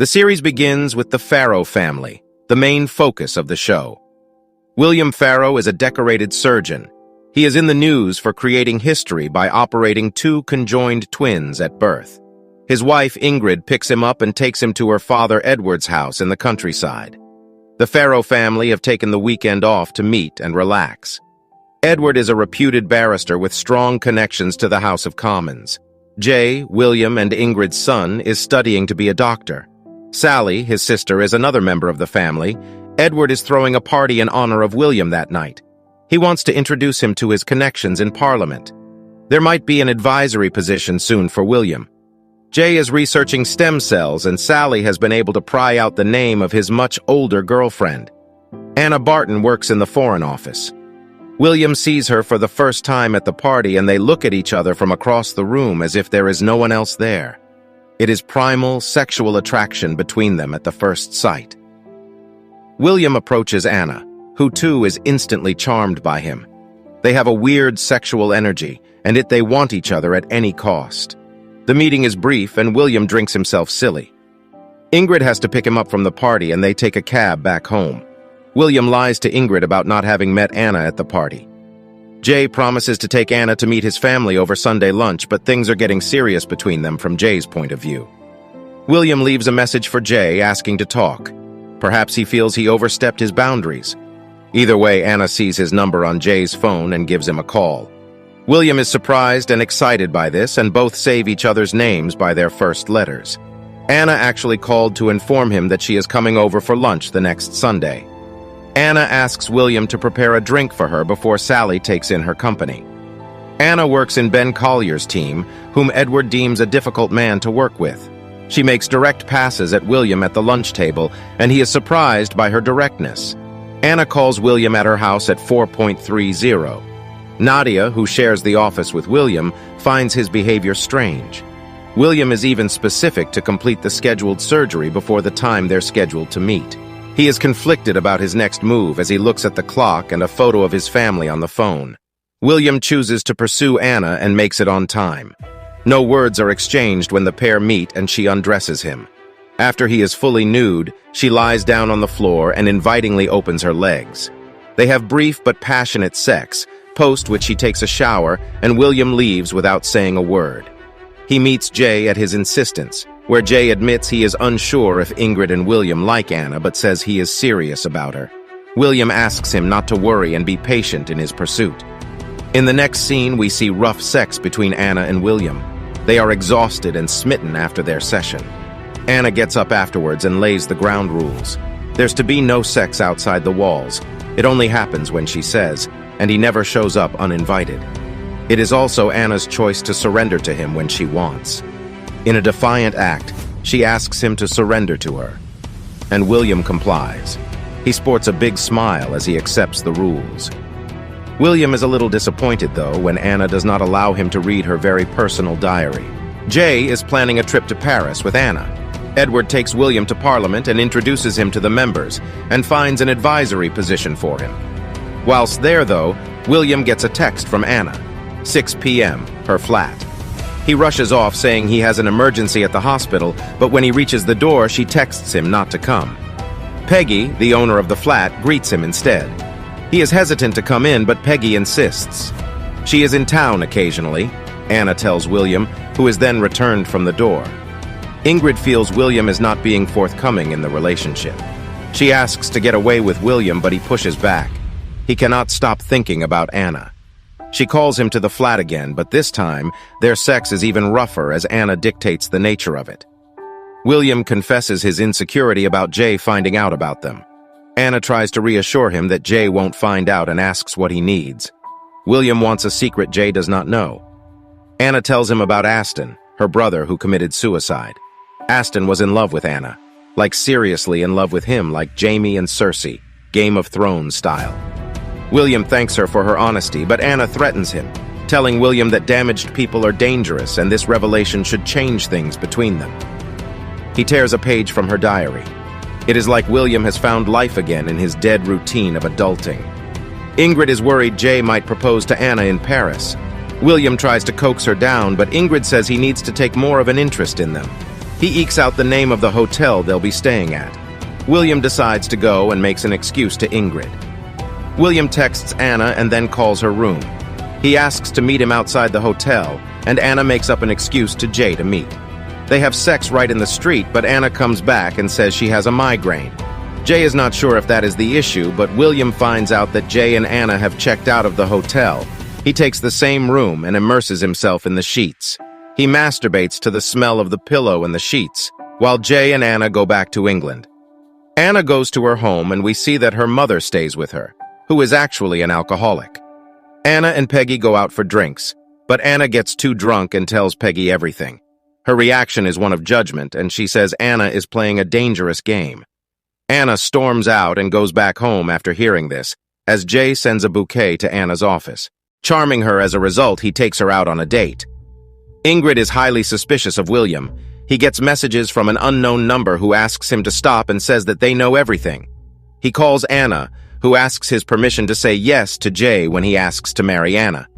The series begins with the Farrow family, the main focus of the show. William Farrow is a decorated surgeon. He is in the news for creating history by operating two conjoined twins at birth. His wife, Ingrid, picks him up and takes him to her father Edward's house in the countryside. The Farrow family have taken the weekend off to meet and relax. Edward is a reputed barrister with strong connections to the House of Commons. Jay, William, and Ingrid's son, is studying to be a doctor. Sally, his sister, is another member of the family. Edward is throwing a party in honor of William that night. He wants to introduce him to his connections in Parliament. There might be an advisory position soon for William. Jay is researching stem cells, and Sally has been able to pry out the name of his much older girlfriend. Anna Barton works in the Foreign Office. William sees her for the first time at the party, and they look at each other from across the room as if there is no one else there. It is primal sexual attraction between them at the first sight. William approaches Anna, who too is instantly charmed by him. They have a weird sexual energy, and they want each other at any cost. The meeting is brief, and William drinks himself silly. Ingrid has to pick him up from the party, and they take a cab back home. William lies to Ingrid about not having met Anna at the party. Jay promises to take Anna to meet his family over Sunday lunch, but things are getting serious between them from Jay's point of view. William leaves a message for Jay asking to talk. Perhaps he feels he overstepped his boundaries. Either way, Anna sees his number on Jay's phone and gives him a call. William is surprised and excited by this, and both save each other's names by their first letters. Anna actually called to inform him that she is coming over for lunch the next Sunday. Anna asks William to prepare a drink for her before Sally takes in her company. Anna works in Ben Collier's team, whom Edward deems a difficult man to work with. She makes direct passes at William at the lunch table, and he is surprised by her directness. Anna calls William at her house at 4:30. Nadia, who shares the office with William, finds his behavior strange. William is even specific to complete the scheduled surgery before the time they're scheduled to meet. He is conflicted about his next move as he looks at the clock and a photo of his family on the phone. William chooses to pursue Anna and makes it on time. No words are exchanged when the pair meet, and she undresses him. After he is fully nude, she lies down on the floor and invitingly opens her legs. They have brief but passionate sex, post which he takes a shower, and William leaves without saying a word. He meets Jay at his insistence, where Jay admits he is unsure if Ingrid and William like Anna, but says he is serious about her. William asks him not to worry and be patient in his pursuit. In the next scene, we see rough sex between Anna and William. They are exhausted and smitten after their session. Anna gets up afterwards and lays the ground rules. There's to be no sex outside the walls. It only happens when she says, and he never shows up uninvited. It is also Anna's choice to surrender to him when she wants. In a defiant act, she asks him to surrender to her, and William complies. He sports a big smile as he accepts the rules. William is a little disappointed, though, when Anna does not allow him to read her very personal diary. Jay is planning a trip to Paris with Anna. Edward takes William to Parliament and introduces him to the members, and finds an advisory position for him. Whilst there, though, William gets a text from Anna. 6 p.m., her flat. He rushes off saying he has an emergency at the hospital, but when he reaches the door, she texts him not to come. Peggy, the owner of the flat, greets him instead. He is hesitant to come in, but Peggy insists. She is in town occasionally, Anna tells William, who is then returned from the door. Ingrid feels William is not being forthcoming in the relationship. She asks to get away with William, but he pushes back. He cannot stop thinking about Anna. She calls him to the flat again, but this time, their sex is even rougher as Anna dictates the nature of it. William confesses his insecurity about Jay finding out about them. Anna tries to reassure him that Jay won't find out and asks what he needs. William wants a secret Jay does not know. Anna tells him about Aston, her brother who committed suicide. Aston was in love with Anna, like seriously in love with him, like Jaime and Cersei, Game of Thrones style. William thanks her for her honesty, but Anna threatens him, telling William that damaged people are dangerous and this revelation should change things between them. He tears a page from her diary. It is like William has found life again in his dead routine of adulting. Ingrid is worried Jay might propose to Anna in Paris. William tries to coax her down, but Ingrid says he needs to take more of an interest in them. He ekes out the name of the hotel they'll be staying at. William decides to go and makes an excuse to Ingrid. William texts Anna and then calls her room. He asks to meet him outside the hotel, and Anna makes up an excuse to Jay to meet. They have sex right in the street, but Anna comes back and says she has a migraine. Jay is not sure if that is the issue, but William finds out that Jay and Anna have checked out of the hotel. He takes the same room and immerses himself in the sheets. He masturbates to the smell of the pillow and the sheets, while Jay and Anna go back to England. Anna goes to her home and we see that her mother stays with her, who is actually an alcoholic. Anna and Peggy go out for drinks, but Anna gets too drunk and tells Peggy everything. Her reaction is one of judgment, and she says Anna is playing a dangerous game. Anna storms out and goes back home after hearing this, as Jay sends a bouquet to Anna's office. Charming her as a result, he takes her out on a date. Ingrid is highly suspicious of William. He gets messages from an unknown number who asks him to stop and says that they know everything. He calls Anna, who asks his permission to say yes to Jay when he asks to marry Anna.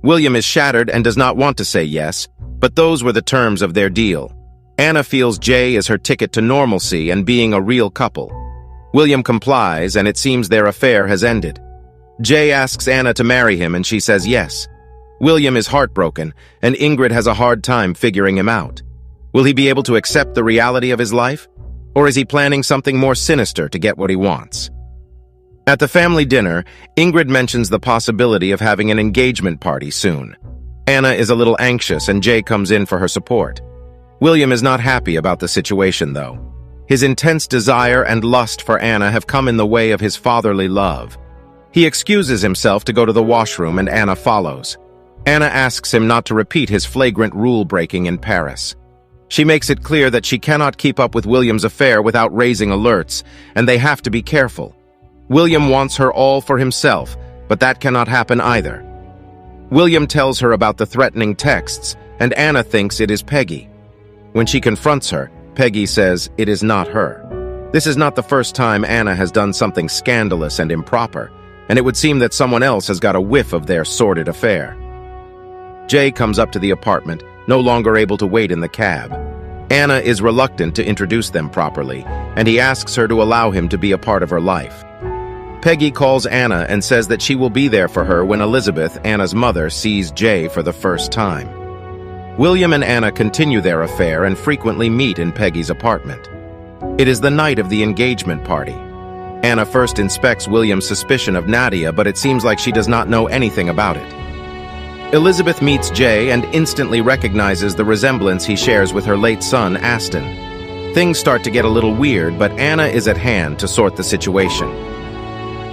William is shattered and does not want to say yes, but those were the terms of their deal. Anna feels Jay is her ticket to normalcy and being a real couple. William complies, and it seems their affair has ended. Jay asks Anna to marry him, and she says yes. William is heartbroken, and Ingrid has a hard time figuring him out. Will he be able to accept the reality of his life? Or is he planning something more sinister to get what he wants? At the family dinner, Ingrid mentions the possibility of having an engagement party soon. Anna is a little anxious, and Jay comes in for her support. William is not happy about the situation, though. His intense desire and lust for Anna have come in the way of his fatherly love. He excuses himself to go to the washroom, and Anna follows. Anna asks him not to repeat his flagrant rule-breaking in Paris. She makes it clear that she cannot keep up with William's affair without raising alerts, and they have to be careful. William wants her all for himself, but that cannot happen either. William tells her about the threatening texts, and Anna thinks it is Peggy. When she confronts her, Peggy says it is not her. This is not the first time Anna has done something scandalous and improper, and it would seem that someone else has got a whiff of their sordid affair. Jay comes up to the apartment, no longer able to wait in the cab. Anna is reluctant to introduce them properly, and he asks her to allow him to be a part of her life. Peggy calls Anna and says that she will be there for her when Elizabeth, Anna's mother, sees Jay for the first time. William and Anna continue their affair and frequently meet in Peggy's apartment. It is the night of the engagement party. Anna first inspects William's suspicion of Nadia, but it seems like she does not know anything about it. Elizabeth meets Jay and instantly recognizes the resemblance he shares with her late son, Aston. Things start to get a little weird, but Anna is at hand to sort the situation.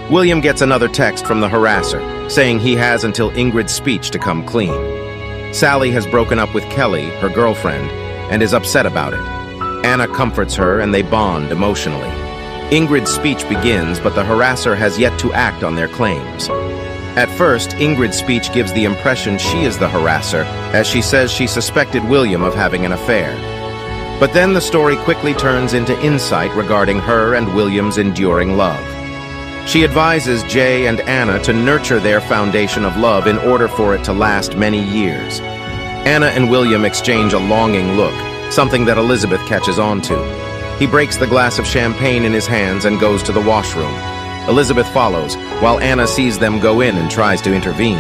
William gets another text from the harasser, saying he has until Ingrid's speech to come clean. Sally has broken up with Kelly, her girlfriend, and is upset about it. Anna comforts her and they bond emotionally. Ingrid's speech begins, but the harasser has yet to act on their claims. At first, Ingrid's speech gives the impression she is the harasser, as she says she suspected William of having an affair. But then the story quickly turns into insight regarding her and William's enduring love. She advises Jay and Anna to nurture their foundation of love in order for it to last many years. Anna and William exchange a longing look, something that Elizabeth catches on to. He breaks the glass of champagne in his hands and goes to the washroom. Elizabeth follows, while Anna sees them go in and tries to intervene.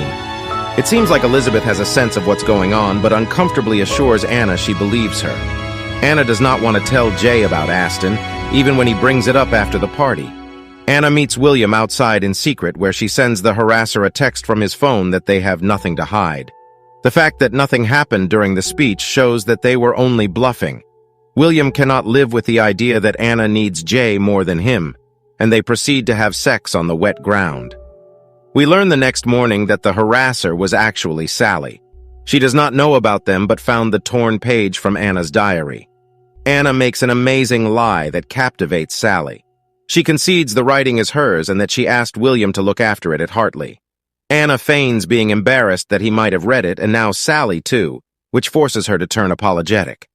It seems like Elizabeth has a sense of what's going on, but uncomfortably assures Anna she believes her. Anna does not want to tell Jay about Aston, even when he brings it up after the party. Anna meets William outside in secret, where she sends the harasser a text from his phone that they have nothing to hide. The fact that nothing happened during the speech shows that they were only bluffing. William cannot live with the idea that Anna needs Jay more than him, and they proceed to have sex on the wet ground. We learn the next morning that the harasser was actually Sally. She does not know about them but found the torn page from Anna's diary. Anna makes an amazing lie that captivates Sally. She concedes the writing is hers and that she asked William to look after it at Hartley. Anna feigns being embarrassed that he might have read it, and now Sally too, which forces her to turn apologetic.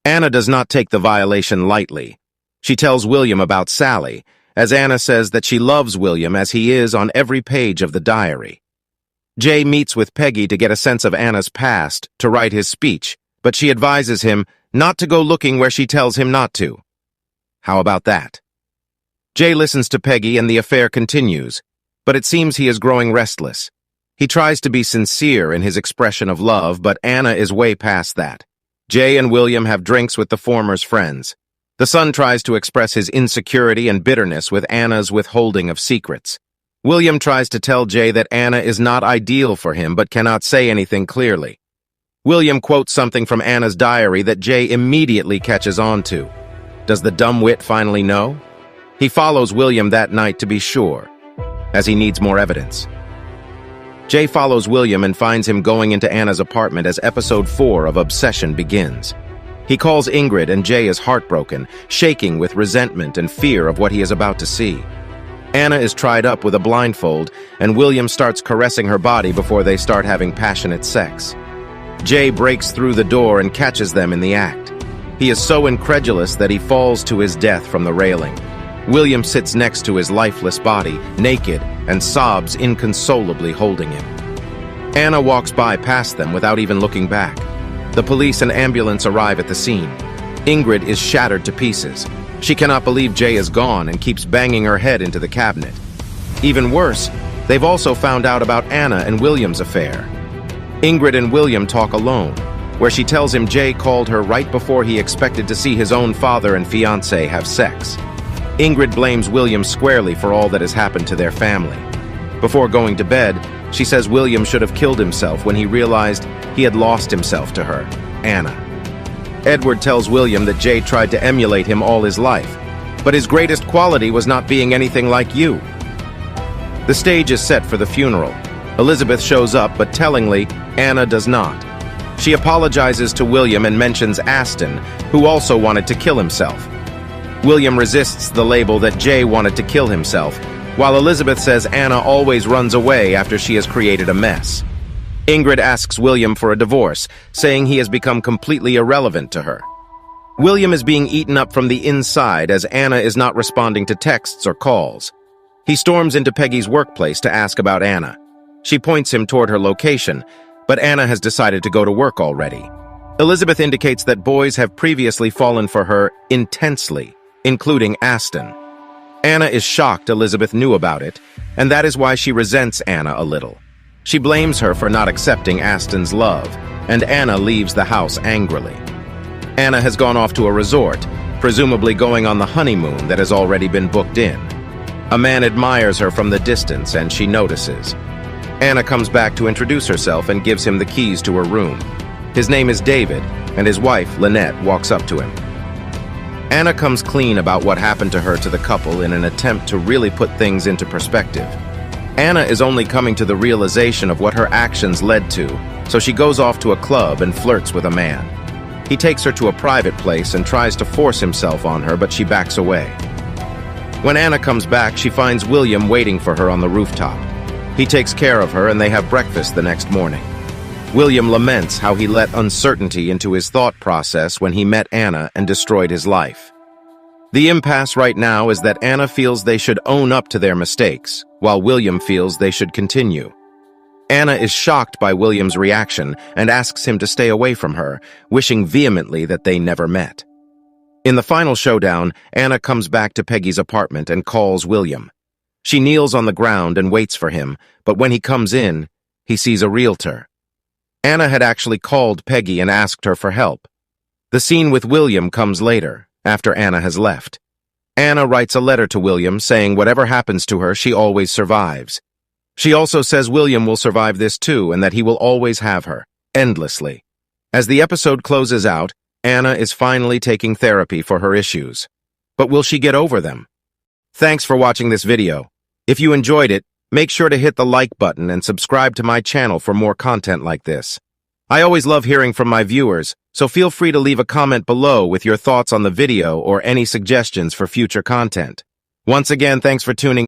Anna does not take the violation lightly. She tells William about Sally, as Anna says that she loves William as he is on every page of the diary. Jay meets with Peggy to get a sense of Anna's past to write his speech, but she advises him not to go looking where she tells him not to. How about that? Jay listens to Peggy and the affair continues, but it seems he is growing restless. He tries to be sincere in his expression of love, but Anna is way past that. Jay and William have drinks with the former's friends. The son tries to express his insecurity and bitterness with Anna's withholding of secrets. William tries to tell Jay that Anna is not ideal for him but cannot say anything clearly. William quotes something from Anna's diary that Jay immediately catches on to. Does the dumb wit finally know? He follows William that night to be sure, as he needs more evidence. Jay follows William and finds him going into Anna's apartment as episode 4 of Obsession begins. He calls Ingrid and Jay is heartbroken, shaking with resentment and fear of what he is about to see. Anna is tied up with a blindfold, and William starts caressing her body before they start having passionate sex. Jay breaks through the door and catches them in the act. He is so incredulous that he falls to his death from the railing. William sits next to his lifeless body, naked, and sobs inconsolably holding him. Anna walks by past them without even looking back. The police and ambulance arrive at the scene. Ingrid is shattered to pieces. She cannot believe Jay is gone and keeps banging her head into the cabinet. Even worse, they've also found out about Anna and William's affair. Ingrid and William talk alone, where she tells him Jay called her right before he expected to see his own father and fiancé have sex. Ingrid blames William squarely for all that has happened to their family. Before going to bed, she says William should have killed himself when he realized he had lost himself to her, Anna. Edward tells William that Jay tried to emulate him all his life, but his greatest quality was not being anything like you. The stage is set for the funeral. Elizabeth shows up, but tellingly, Anna does not. She apologizes to William and mentions Aston, who also wanted to kill himself. William resists the label that Jay wanted to kill himself, while Elizabeth says Anna always runs away after she has created a mess. Ingrid asks William for a divorce, saying he has become completely irrelevant to her. William is being eaten up from the inside as Anna is not responding to texts or calls. He storms into Peggy's workplace to ask about Anna. She points him toward her location, but Anna has decided to go to work already. Elizabeth indicates that boys have previously fallen for her intensely, including Aston. Anna is shocked Elizabeth knew about it, and that is why she resents Anna a little. She blames her for not accepting Aston's love, and Anna leaves the house angrily. Anna has gone off to a resort, presumably going on the honeymoon that has already been booked in. A man admires her from the distance, and she notices. Anna comes back to introduce herself and gives him the keys to her room. His name is David, and his wife, Lynette, walks up to him. Anna comes clean about what happened to her to the couple in an attempt to really put things into perspective. Anna is only coming to the realization of what her actions led to, so she goes off to a club and flirts with a man. He takes her to a private place and tries to force himself on her, but she backs away. When Anna comes back, she finds William waiting for her on the rooftop. He takes care of her and they have breakfast the next morning. William laments how he let uncertainty into his thought process when he met Anna and destroyed his life. The impasse right now is that Anna feels they should own up to their mistakes, while William feels they should continue. Anna is shocked by William's reaction and asks him to stay away from her, wishing vehemently that they never met. In the final showdown, Anna comes back to Peggy's apartment and calls William. She kneels on the ground and waits for him, but when he comes in, he sees a realtor. Anna had actually called Peggy and asked her for help. The scene with William comes later, after Anna has left. Anna writes a letter to William saying whatever happens to her, she always survives. She also says William will survive this too and that he will always have her, endlessly. As the episode closes out, Anna is finally taking therapy for her issues. But will she get over them? Thanks for watching this video. If you enjoyed it, make sure to hit the like button and subscribe to my channel for more content like this. I always love hearing from my viewers, so feel free to leave a comment below with your thoughts on the video or any suggestions for future content. Once again, thanks for tuning in.